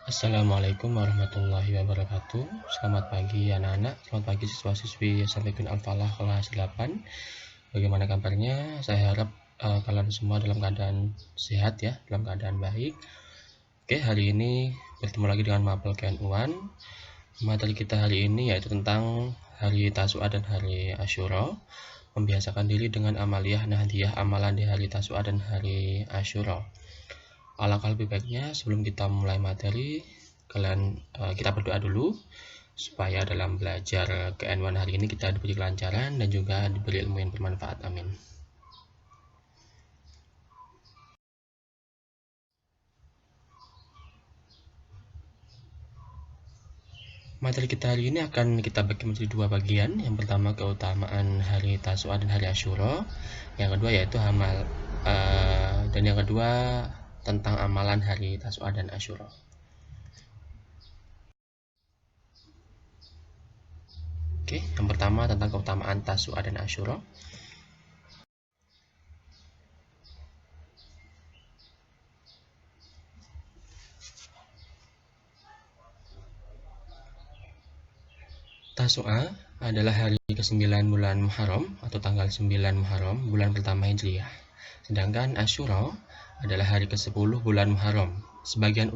Assalamualaikum warahmatullahi wabarakatuh. Selamat pagi anak-anak, selamat pagi siswa-siswi SMPN Al-Falah kelas 8. Bagaimana kabarnya? Saya harap kalian semua dalam keadaan sehat ya, dalam keadaan baik. Oke, hari ini bertemu lagi dengan Mapel KN1. Materi kita hari ini yaitu tentang hari Tasu'a dan hari Asyura. Membiasakan diri dengan amaliyah nahdiyah amalan di hari Tasu'a dan hari Asyura. Alangkah lebih baiknya sebelum kita mulai materi, kita berdoa dulu supaya dalam belajar KN1 hari ini kita diberi kelancaran dan juga diberi ilmu yang bermanfaat. Amin. Materi kita hari ini akan kita bagi menjadi dua bagian. Yang pertama keutamaan hari Tasu'a dan hari Asyura. Yang kedua yaitu dan yang kedua tentang amalan hari Tasu'a dan Asyura. Oke, yang pertama tentang keutamaan Tasu'a dan Asyura. Tasu'a adalah hari ke-9 bulan Muharram atau tanggal 9 Muharram, bulan pertama Hijriah. Sedangkan Asyura adalah hari ke-10 bulan Muharram. Sebagian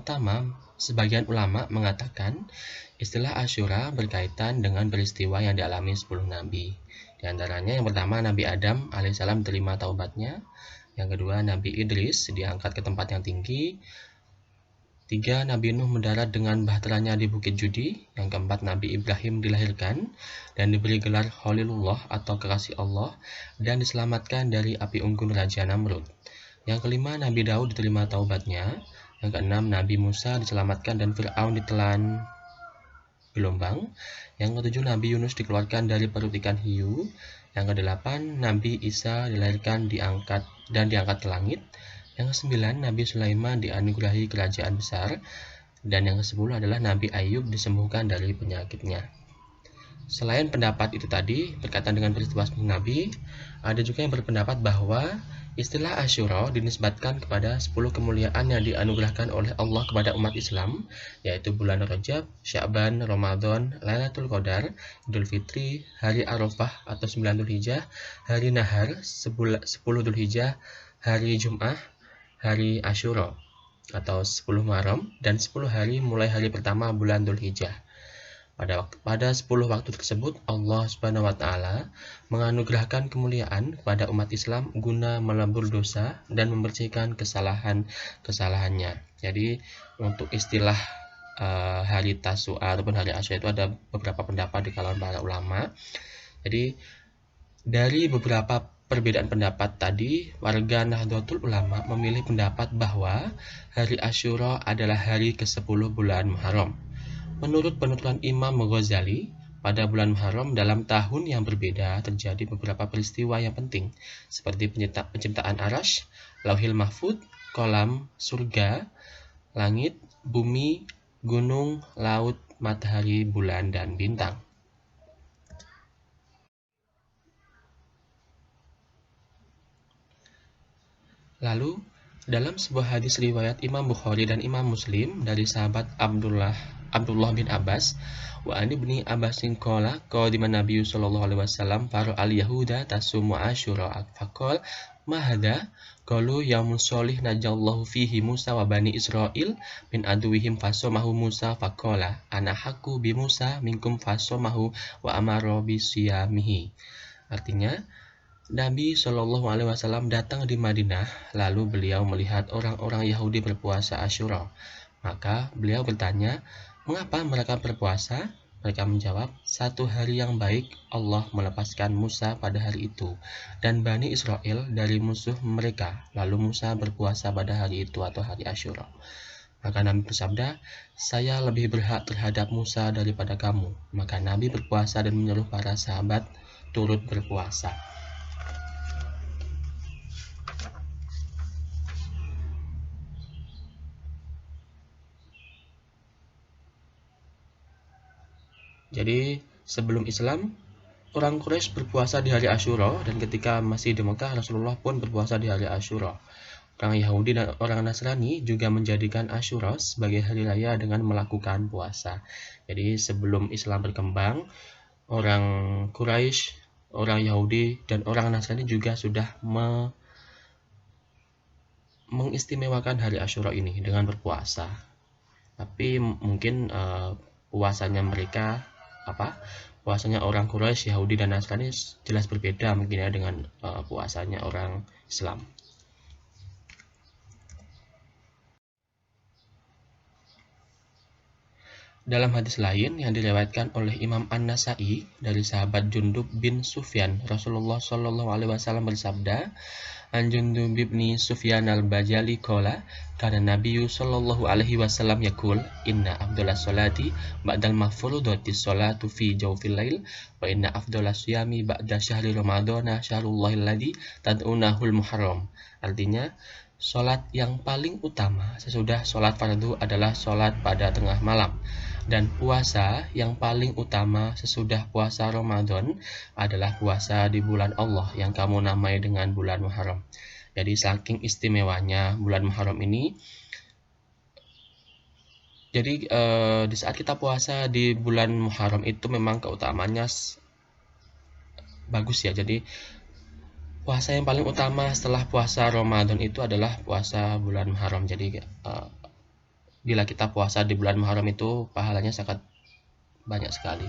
ulama mengatakan istilah Asyura berkaitan dengan peristiwa yang dialami 10 nabi. Di antaranya yang pertama Nabi Adam alaihissalam terima taubatnya, yang kedua Nabi Idris diangkat ke tempat yang tinggi, 3. Nabi Nuh mendarat dengan bahteranya di Bukit Judi. Yang keempat, Nabi Ibrahim dilahirkan dan diberi gelar Khalilullah atau kekasih Allah dan diselamatkan dari api unggun Raja Namrud. Yang kelima, Nabi Daud diterima taubatnya. Yang keenam, Nabi Musa diselamatkan dan Fir'aun ditelan gelombang. Yang ketujuh, Nabi Yunus dikeluarkan dari perut ikan hiu. Yang kedelapan, Nabi Isa dilahirkan dan diangkat ke langit. Yang kesembilan, Nabi Sulaiman dianugerahi kerajaan besar. Dan yang kesepuluh adalah Nabi Ayub disembuhkan dari penyakitnya. Selain pendapat itu tadi berkaitan dengan peristiwa Nabi, ada juga yang berpendapat bahwa istilah Asyura dinisbatkan kepada 10 kemuliaan yang dianugerahkan oleh Allah kepada umat Islam, yaitu bulan Rajab, Sya'ban, Ramadan, Lailatul Qadar, Idul Fitri, Hari Arafah atau 9 Dzulhijjah, Hari Nahar, 10 Dzulhijjah, Hari Jum'ah, Hari Asyura atau 10 Muharram, dan 10 hari mulai hari pertama bulan Dzulhijjah. Pada 10 waktu tersebut Allah Subhanahu wa taala menganugerahkan kemuliaan kepada umat Islam guna melebur dosa dan membersihkan kesalahannya. Jadi untuk istilah hari Tasu'a ataupun hari Asyura itu ada beberapa pendapat di kalangan para ulama. Jadi dari beberapa perbedaan pendapat tadi, warga Nahdlatul Ulama memilih pendapat bahwa hari Asyura adalah hari ke-10 bulan Muharram. Menurut penuturan Imam Ghazali, pada bulan Muharram dalam tahun yang berbeda terjadi beberapa peristiwa yang penting, seperti penciptaan Arash, Lauhil Mahfud, kolam, surga, langit, bumi, gunung, laut, matahari, bulan, dan bintang. Lalu, dalam sebuah hadis riwayat Imam Bukhari dan Imam Muslim dari sahabat Abdullah bin Abbas, wa an ibni Abbasin qala qadima Nabi sallallahu alaihi wasallam faru al yahuda tasumu asyura faqal ma hadha qalu yaumun sholih najallahu fihi Musa wa bani Israil min aduwihim fasamahu Musa faqala ana haqqu bi Musa minkum fasamahu wa amara bi siyamihi. Artinya, Nabi Shallallahu Alaihi Wasallam datang di Madinah, lalu beliau melihat orang-orang Yahudi berpuasa Asyura. Maka beliau bertanya, mengapa mereka berpuasa? Mereka menjawab, satu hari yang baik Allah melepaskan Musa pada hari itu dan Bani Israel dari musuh mereka. Lalu Musa berpuasa pada hari itu atau hari Asyura. Maka Nabi bersabda, saya lebih berhak terhadap Musa daripada kamu. Maka Nabi berpuasa dan menyuruh para sahabat turut berpuasa. Jadi sebelum Islam, orang Quraisy berpuasa di hari Asyura, dan ketika masih di Mekah, Rasulullah pun berpuasa di hari Asyura. Orang Yahudi dan orang Nasrani juga menjadikan Asyura sebagai hari raya dengan melakukan puasa. Jadi sebelum Islam berkembang, orang Quraisy, orang Yahudi, dan orang Nasrani juga sudah mengistimewakan hari Asyura ini dengan berpuasa. Tapi mungkin puasanya mereka puasanya orang Quraisy, Yahudi, dan Nasrani jelas berbeda mungkin ya dengan puasanya orang Islam. Dalam hadis lain yang diriwayatkan oleh Imam An-Nasa'i dari sahabat Jundub bin Sufyan, Rasulullah Shallallahu Alaihi Wasallam bersabda, An Jundub bin Sufyan al-Bajali qala kana Nabiyyu sallallahu alaihi wasallam yaqul inna afdalas salati ba'dal mafrudati salatu fi jawfil lail wa inna afdalas siyami ba'da syahri ramadhana syahrullahi alladzi tad'unahul muharram. Artinya, salat yang paling utama sesudah salat fardu adalah salat pada tengah malam, dan puasa yang paling utama sesudah puasa Ramadan adalah puasa di bulan Allah yang kamu namai dengan bulan Muharram. Jadi saking istimewanya bulan Muharram ini, jadi di saat kita puasa di bulan Muharram itu memang keutamaannya bagus ya. Jadi puasa yang paling utama setelah puasa Ramadan itu adalah puasa bulan Muharram. Jadi bila kita puasa di bulan Muharram itu pahalanya sangat banyak sekali.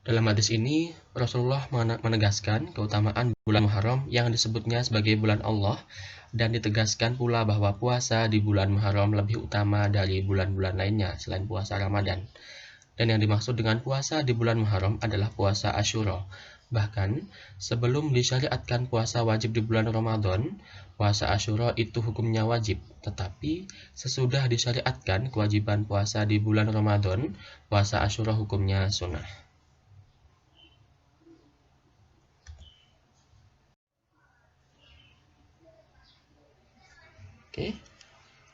Dalam hadis ini, Rasulullah menegaskan keutamaan bulan Muharram yang disebutnya sebagai bulan Allah, dan ditegaskan pula bahwa puasa di bulan Muharram lebih utama dari bulan-bulan lainnya selain puasa Ramadan. Dan yang dimaksud dengan puasa di bulan Muharram adalah puasa Asyura. Bahkan, sebelum disyariatkan puasa wajib di bulan Ramadan, puasa Asyura itu hukumnya wajib. Tetapi, sesudah disyariatkan kewajiban puasa di bulan Ramadan, puasa Asyura hukumnya sunnah. Oke,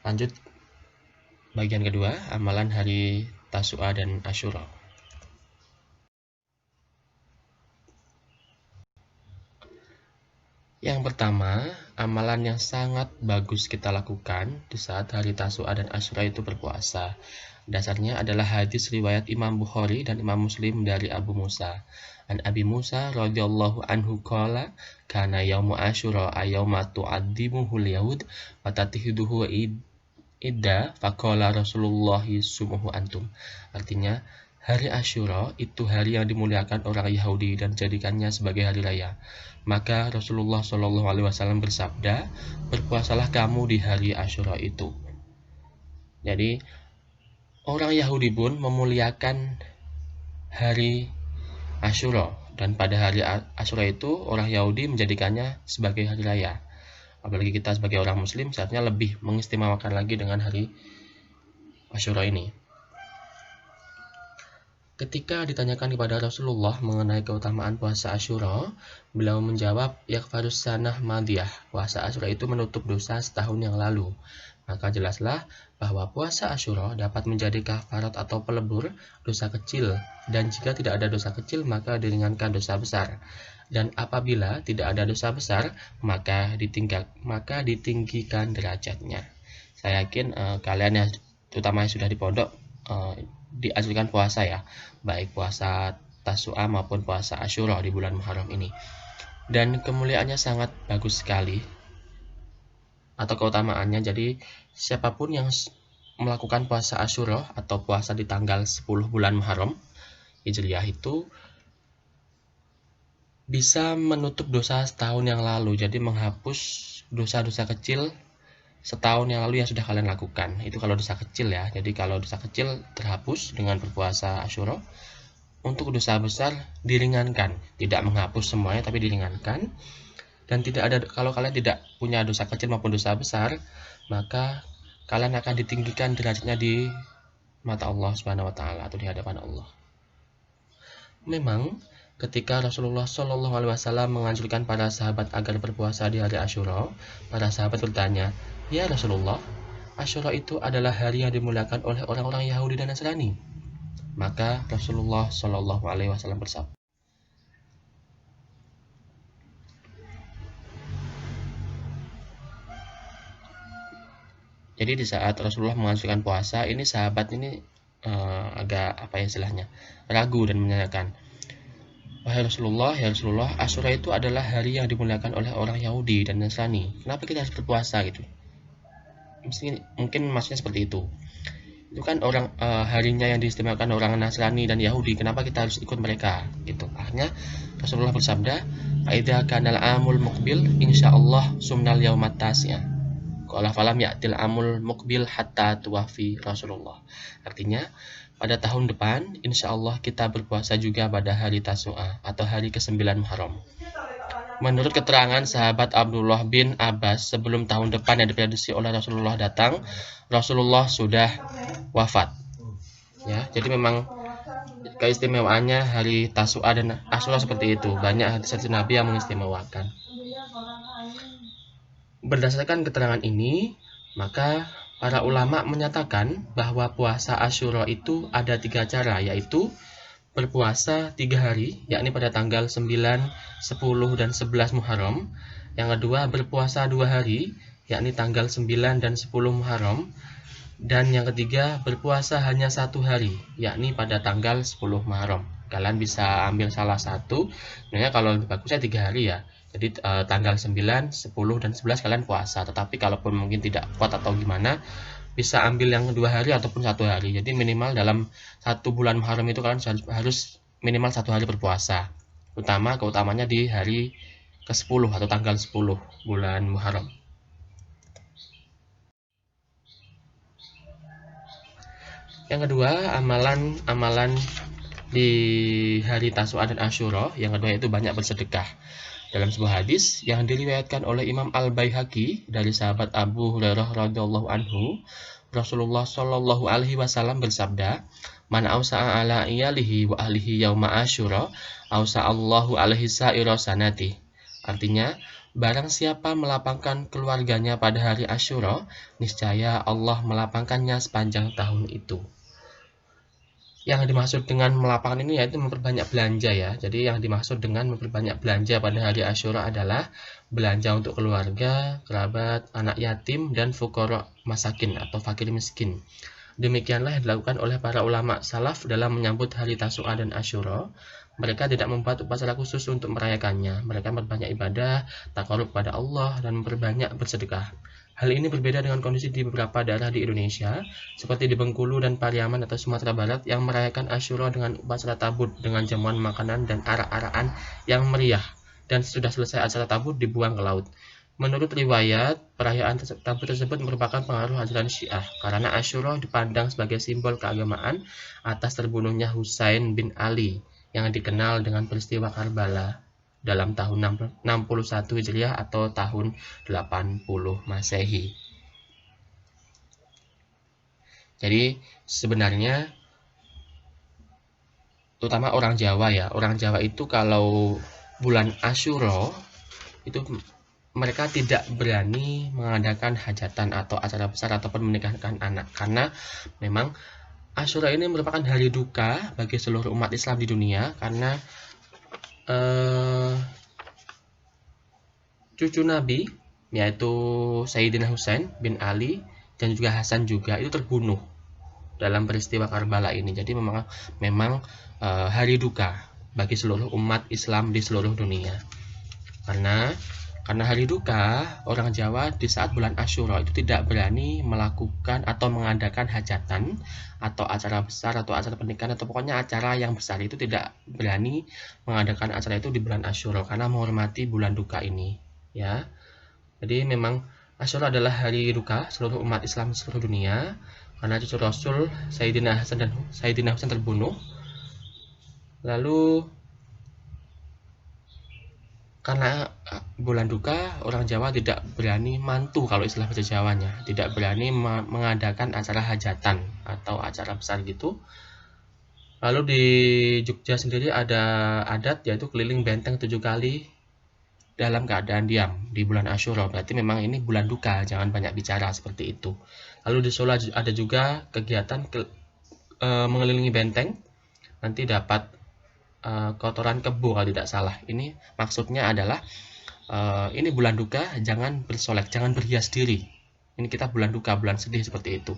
lanjut bagian kedua, amalan hari Tasu'a dan Asyura. Yang pertama, amalan yang sangat bagus kita lakukan di saat hari Tasu'a dan Asyura itu berpuasa. Dasarnya adalah hadis riwayat Imam Bukhari dan Imam Muslim dari Abu Musa. An Abi Musa radhiyallahu anhu qala kana yaumu Asyura ayauma tu'adzimuhul yahud wa tatihiduhu idda faqala Rasulullah sumuhu antum. Artinya, hari Asyura itu hari yang dimuliakan orang Yahudi dan jadikannya sebagai hari raya. Maka Rasulullah Shallallahu Alaihi Wasallam bersabda, berpuasalah kamu di hari Asyura itu. Jadi orang Yahudi pun memuliakan hari Asyura, dan pada hari Asyura itu orang Yahudi menjadikannya sebagai hari raya. Apalagi kita sebagai orang Muslim seharusnya lebih mengistimewakan lagi dengan hari Asyura ini. Ketika ditanyakan kepada Rasulullah mengenai keutamaan puasa Asyura, beliau menjawab, yakfarus sanah madiyah, puasa Asyura itu menutup dosa setahun yang lalu. Maka jelaslah bahwa puasa Asyura dapat menjadi kafarat atau pelebur dosa kecil, dan jika tidak ada dosa kecil maka diringankan dosa besar. Dan apabila tidak ada dosa besar, maka ditinggikan derajatnya. Saya yakin kalian yang terutama yang sudah di pondok dianjurkan puasa ya, baik puasa Tasu'a maupun puasa Asyura di bulan Muharram ini. Dan kemuliaannya sangat bagus sekali atau keutamaannya. Jadi siapapun yang melakukan puasa Asyura atau puasa di tanggal 10 bulan Muharram Hijriah itu bisa menutup dosa setahun yang lalu. Jadi menghapus dosa-dosa kecil setahun yang lalu yang sudah kalian lakukan. Itu kalau dosa kecil ya. Jadi kalau dosa kecil terhapus dengan berpuasa Asyura. Untuk dosa besar diringankan, tidak menghapus semuanya tapi diringankan. Dan tidak ada, kalau kalian tidak punya dosa kecil maupun dosa besar, maka kalian akan ditinggikan derajatnya di mata Allah Subhanahu wa taala atau di hadapan Allah. Memang ketika Rasulullah Shallallahu Alaihi Wasallam menganjurkan para sahabat agar berpuasa di hari Asyura, para sahabat bertanya, ya Rasulullah, Asyura itu adalah hari yang dimuliakan oleh orang-orang Yahudi dan Nasrani. Maka Rasulullah Shallallahu Alaihi Wasallam bersabda, Jadi di saat Rasulullah menganjurkan puasa, ini sahabat ini agak apa ya istilahnya, ragu dan menanyakan, wahai Rasulullah, ya Rasulullah, Asyura itu adalah hari yang dimuliakan oleh orang Yahudi dan Nasrani. Kenapa kita harus berpuasa gitu? Mungkin maksudnya seperti itu. Itu kan orang harinya yang diistimewakan orang Nasrani dan Yahudi, kenapa kita harus ikut mereka gitu. Akhirnya Rasulullah bersabda, "Faidza kanal amul muqbil insyaallah sumnal yaumat tasya." Qala falam ya'til amul muqbil hatta tuwafi Rasulullah. Artinya, pada tahun depan insyaallah kita berpuasa juga pada hari Tasu'a atau hari ke-9 Muharram. Menurut keterangan sahabat Abdullah bin Abbas, sebelum tahun depan yang diprediksi oleh Rasulullah datang, Rasulullah sudah wafat. Ya, jadi memang keistimewaannya hari Tasu'a dan Asyura seperti itu. Banyak hadis Nabi yang mengistimewakan. Berdasarkan keterangan ini, maka para ulama menyatakan bahwa puasa Asyura itu ada 3 cara, yaitu berpuasa 3 hari, yakni pada tanggal 9, 10, dan 11 Muharram. Yang kedua, berpuasa 2 hari, yakni tanggal 9 dan 10 Muharram. Dan yang ketiga, berpuasa hanya 1 hari, yakni pada tanggal 10 Muharram. Kalian bisa ambil salah satu, sebenarnya kalau bagusnya 3 hari ya. Jadi tanggal 9, 10, dan 11 kalian puasa. Tetapi kalaupun mungkin tidak kuat atau gimana, bisa ambil yang 2 hari ataupun 1 hari. Jadi minimal dalam 1 bulan Muharram itu kalian harus minimal 1 hari berpuasa. Keutamanya di hari ke-10 atau tanggal 10 bulan Muharram. Yang kedua, amalan di hari Tasu'a dan Asyura, yang kedua itu banyak bersedekah. Dalam sebuah hadis yang diriwayatkan oleh Imam Al-Baihaqi dari sahabat Abu Hurairah radhiyallahu anhu, Rasulullah shallallahu alaihi wasallam bersabda, "Man ausa'a ala iyalihi wa ahlihi yauma Asyura, ausa'allahu alaihi sa'ira sanati." Artinya, barang siapa melapangkan keluarganya pada hari Asyura, niscaya Allah melapangkannya sepanjang tahun itu. Yang dimaksud dengan melapangkan ini yaitu memperbanyak belanja ya. Jadi yang dimaksud dengan memperbanyak belanja pada hari Asyura adalah belanja untuk keluarga, kerabat, anak yatim, dan fuqara masakin atau fakir miskin. Demikianlah yang dilakukan oleh para ulama salaf dalam menyambut hari Tasu'a dan Asyura. Mereka tidak membuat upacara khusus untuk merayakannya. Mereka memperbanyak ibadah, takarub pada Allah, dan memperbanyak bersedekah. Hal ini berbeda dengan kondisi di beberapa daerah di Indonesia, seperti di Bengkulu dan Pariaman atau Sumatera Barat yang merayakan Asyura dengan upacara tabut dengan jamuan makanan dan arak-arakan yang meriah, dan sudah selesai acara tabut dibuang ke laut. Menurut riwayat, perayaan tabut tersebut merupakan pengaruh ajaran Syiah, karena Asyura dipandang sebagai simbol keagamaan atas terbunuhnya Husain bin Ali yang dikenal dengan peristiwa Karbala dalam tahun 61 Hijriah atau tahun 80 Masehi. Jadi sebenarnya terutama orang Jawa ya, orang Jawa itu kalau bulan Asyura itu mereka tidak berani mengadakan hajatan atau acara besar ataupun menikahkan anak, karena memang Asyura ini merupakan hari duka bagi seluruh umat Islam di dunia, karena cucu Nabi yaitu Sayyidina Husain bin Ali dan juga Hasan juga itu terbunuh dalam peristiwa Karbala ini. Jadi memang hari duka bagi seluruh umat Islam di seluruh dunia. Karena hari duka, orang Jawa di saat bulan Asyura itu tidak berani melakukan atau mengadakan hajatan atau acara besar atau acara pernikahan atau pokoknya acara yang besar itu tidak berani mengadakan acara itu di bulan Asyura karena menghormati bulan duka ini, ya. Jadi memang Asyura adalah hari duka seluruh umat Islam di seluruh dunia karena cucu Rasul Sayyidina Hasan dan Sayyidina Husain terbunuh. Lalu karena bulan duka, orang Jawa tidak berani mantu kalau istilah bahasa Jawanya, tidak berani mengadakan acara hajatan atau acara besar gitu. Lalu di Jogja sendiri ada adat yaitu keliling benteng 7 kali dalam keadaan diam di bulan Asyura. Berarti memang ini bulan duka, jangan banyak bicara seperti itu. Lalu di Solo ada juga kegiatan mengelilingi benteng, nanti dapat kotoran kebo kalau tidak salah. Ini maksudnya adalah ini bulan duka, jangan bersolek, jangan berhias diri. Ini kita bulan duka, bulan sedih seperti itu.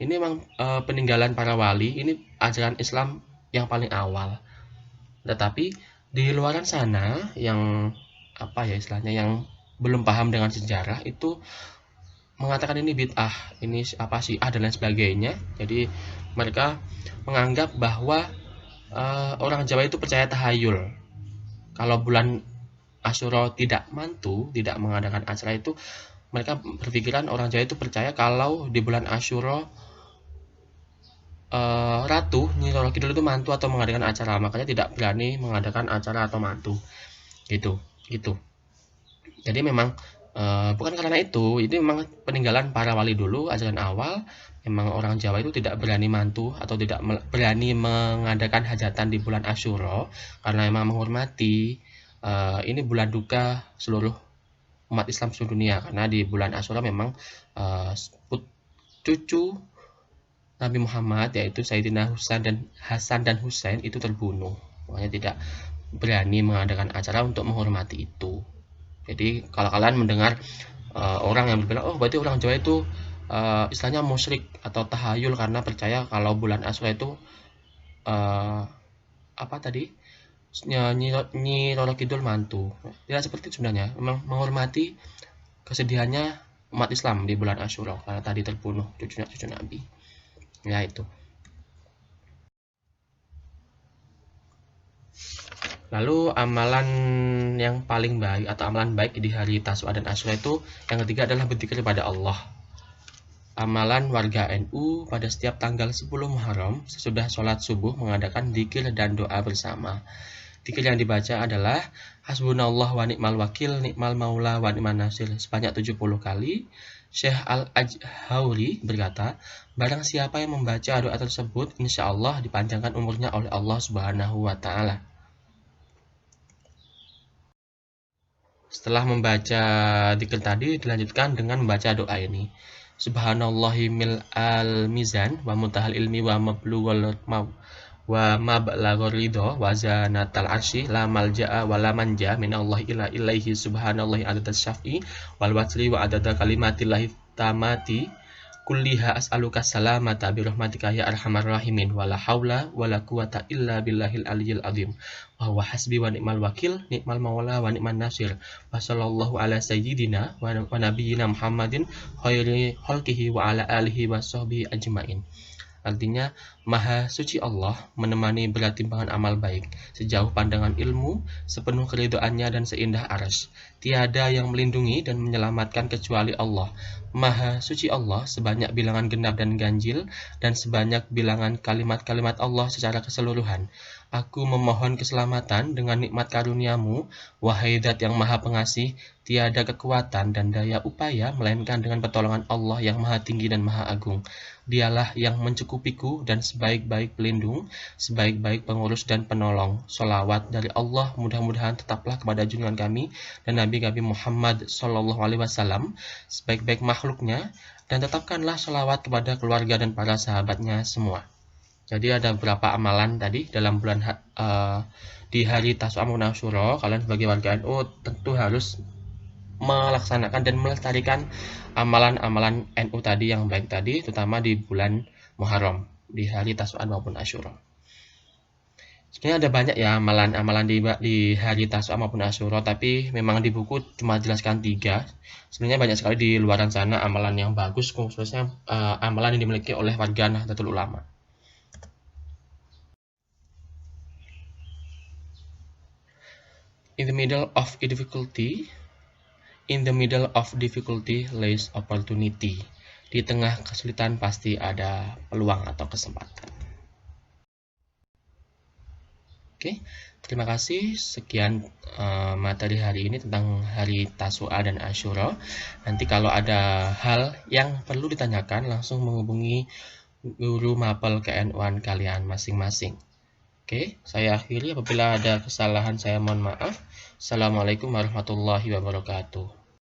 Ini memang peninggalan para wali, ini ajaran Islam yang paling awal. Tetapi di luaran sana yang apa ya istilahnya, yang belum paham dengan sejarah itu mengatakan ini bid'ah, ini apa sih dan lain sebagainya. Jadi mereka menganggap bahwa orang Jawa itu percaya tahayul. Kalau bulan Asyura tidak mantu, tidak mengadakan acara itu, mereka berpikiran orang Jawa itu percaya kalau di bulan Asyura Ratu Nyi Roro Kidul itu mantu atau mengadakan acara, makanya tidak berani mengadakan acara atau mantu. Gitu. Jadi memang bukan karena itu, ini memang peninggalan para wali dulu, ajaran awal. Memang orang Jawa itu tidak berani mantu atau tidak berani mengadakan hajatan di bulan Asyura karena memang menghormati ini bulan duka seluruh umat Islam seluruh dunia, karena di bulan Asyura memang cucu Nabi Muhammad yaitu Sayyidina Hasan dan Husain itu terbunuh. Makanya tidak berani mengadakan acara untuk menghormati itu. Jadi kalau kalian mendengar orang yang berbilang, oh berarti orang Jawa itu istilahnya musyrik atau tahayul karena percaya kalau bulan Asyura itu apa tadi, Nyi Roro Kidul mantu. Tidak seperti itu sebenarnya. Memang menghormati kesedihannya umat Islam di bulan Asyura karena tadi terbunuh cucu Nabi. Ya itu. Lalu amalan yang paling baik atau amalan baik di hari Tasyrik dan Asyura itu yang ketiga adalah berzikir kepada Allah. Amalan warga NU pada setiap tanggal 10 Muharram sesudah sholat subuh mengadakan dzikir dan doa bersama. Dzikir yang dibaca adalah Hasbunallah wa ni'mal wakil, ni'mal maula wa ni'man nasir sebanyak 70 kali. Syekh Al-Ajhauri berkata, barang siapa yang membaca doa tersebut, insya Allah dipanjangkan umurnya oleh Allah Subhanahu wa Ta'ala. Setelah membaca dzikir tadi, dilanjutkan dengan membaca doa ini. Subhanallahi mil al-mizan wa muntahal ilmi wa mablughal wa mablaghur ridha wa zanatal arsy la malja'a wa la manja minallahi illa ilaihi subhanallahi adada syafi wal wasli wa adada kalimatillahi tamati kulliha as'aluka salamata bi rahmatika ya arhamar rahimin wala haula wala quwata illa billahil aliyyil azim wa huwa hasbi wa ni'mal wakil ni'mal maula wa ni'man nasir wa sallallahu ala sayyidina wa nabiyyina Muhammadin khairi khalqihi wa ala alihi wa sahbihi ajmain. Artinya, Maha Suci Allah menemani berat timbangan amal baik, sejauh pandangan ilmu, sepenuh keridhaannya dan seindah arsy. Tiada yang melindungi dan menyelamatkan kecuali Allah. Maha Suci Allah sebanyak bilangan genap dan ganjil, dan sebanyak bilangan kalimat-kalimat Allah secara keseluruhan. Aku memohon keselamatan dengan nikmat karunia-Mu, wahai Zat yang Maha Pengasih, tiada kekuatan dan daya upaya melainkan dengan pertolongan Allah yang Maha Tinggi dan Maha Agung. Dialah yang mencukupiku dan sebaik-baik pelindung, sebaik-baik pengurus dan penolong. Sholawat dari Allah mudah-mudahan tetaplah kepada junjungan kami dan Nabi kami Muhammad Sallallahu Alaihi Wasallam, sebaik-baik makhluknya, dan tetapkanlah sholawat kepada keluarga dan para sahabatnya semua. Jadi ada beberapa amalan tadi dalam bulan di hari Tasyrik maupun Asyura. Kalian sebagai warga NU tentu harus melaksanakan dan melestarikan amalan-amalan NU tadi yang baik tadi, terutama di bulan Muharram, di hari Tasyrik maupun Asyura. Sebenarnya ada banyak ya amalan-amalan di hari Tasyrik maupun Asyura, tapi memang di buku cuma jelaskan 3. Sebenarnya banyak sekali di luaran sana amalan yang bagus, khususnya amalan yang dimiliki oleh warga Nahdlatul Ulama. In the middle of difficulty lays opportunity. Di tengah kesulitan pasti ada peluang atau kesempatan. Oke, terima kasih. Sekian materi hari ini tentang hari Tasyrik dan Asyura. Nanti kalau ada hal yang perlu ditanyakan, langsung menghubungi guru mapel KNU-an kalian masing-masing. Oke, saya akhiri. Apabila ada kesalahan saya mohon maaf. Assalamualaikum warahmatullahi wabarakatuh.